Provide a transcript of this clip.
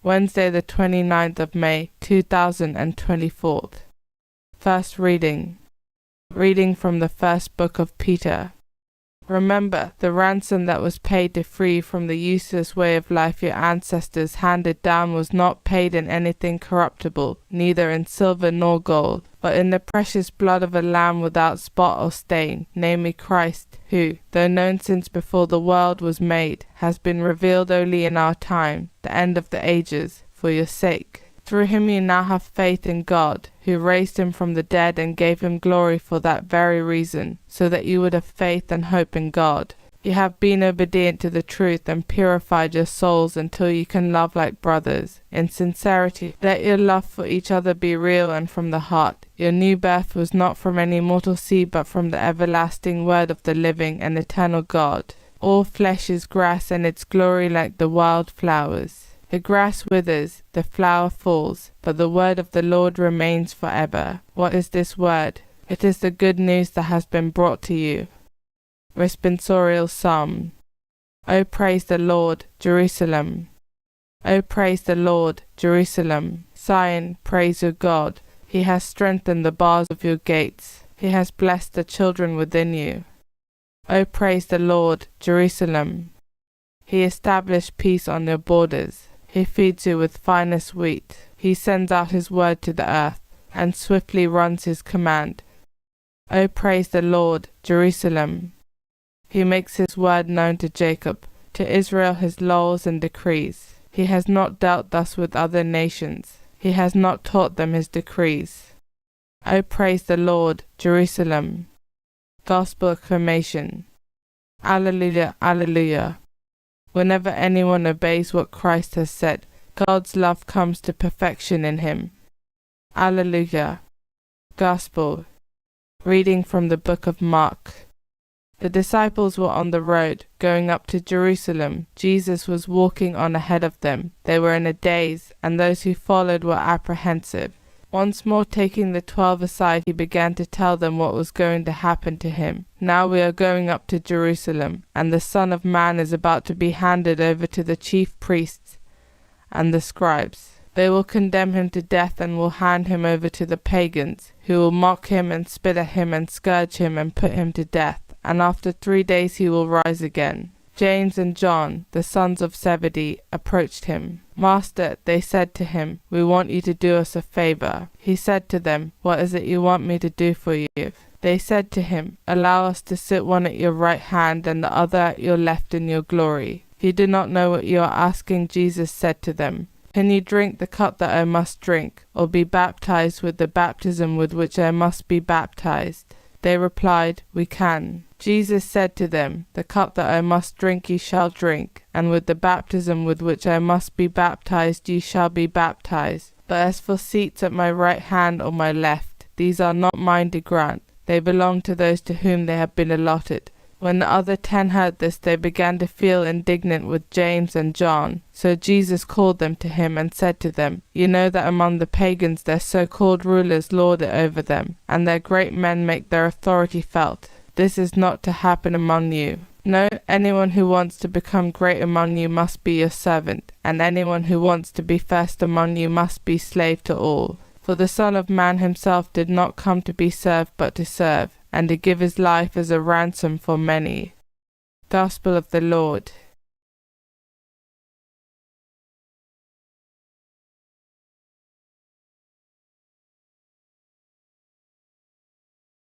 Wednesday the 29th of May 2024. First reading. Reading from the first book of Peter. Remember the ransom that was paid to free from the useless way of life your ancestors handed down was not paid in anything corruptible, neither in silver nor gold, but in the precious blood of a lamb without spot or stain, namely Christ, who, though known since before the world was made, has been revealed only in our time, the end of the ages, for your sake. Through him you now have faith in God, who raised him from the dead and gave him glory for that very reason, so that you would have faith and hope in God. You have been obedient to the truth and purified your souls until you can love like brothers. In sincerity, let your love for each other be real and from the heart. Your new birth was not from any mortal seed but from the everlasting word of the living and eternal God. All flesh is grass and its glory like the wild flowers. The grass withers, the flower falls, but the word of the Lord remains forever. What is this word? It is the good news that has been brought to you. Responsorial Psalm. O praise the Lord, Jerusalem. O praise the Lord, Jerusalem. Zion, praise your God. He has strengthened the bars of your gates. He has blessed the children within you. O praise the Lord, Jerusalem. He established peace on your borders. He feeds you with finest wheat. He sends out his word to the earth, and swiftly runs his command. O praise the Lord, Jerusalem. He makes his word known to Jacob, to Israel his laws and decrees. He has not dealt thus with other nations. He has not taught them his decrees. O praise the Lord, Jerusalem. Gospel acclamation. Alleluia, alleluia. Whenever anyone obeys what Christ has said, God's love comes to perfection in him. Alleluia. Gospel. Reading from the book of Mark. The disciples were on the road, going up to Jerusalem. Jesus was walking on ahead of them. They were in a daze, and those who followed were apprehensive. Once more taking the 12 aside, he began to tell them what was going to happen to him. Now we are going up to Jerusalem, and the Son of Man is about to be handed over to the chief priests and the scribes. They will condemn him to death and will hand him over to the pagans, who will mock him and spit at him and scourge him and put him to death. And after 3 days he will rise again. James and John, the sons of Zebedee, approached him. Master, they said to him, we want you to do us a favor. He said to them, what is it you want me to do for you? They said to him, allow us to sit one at your right hand and the other at your left in your glory. You do not know what you are asking. Jesus said to them, can you drink the cup that I must drink, or be baptized with the baptism with which I must be baptized? They replied, we can. Jesus said to them, the cup that I must drink ye shall drink, and with the baptism with which I must be baptized ye shall be baptized. But as for seats at my right hand or my left, these are not mine to grant. They belong to those to whom they have been allotted. When the other 10 heard this, they began to feel indignant with James and John. So Jesus called them to him and said to them, you know that among the pagans their so-called rulers lord it over them, and their great men make their authority felt. This is not to happen among you. No, anyone who wants to become great among you must be your servant, and anyone who wants to be first among you must be slave to all. For the Son of Man himself did not come to be served but to serve, and to give his life as a ransom for many. Gospel of the Lord.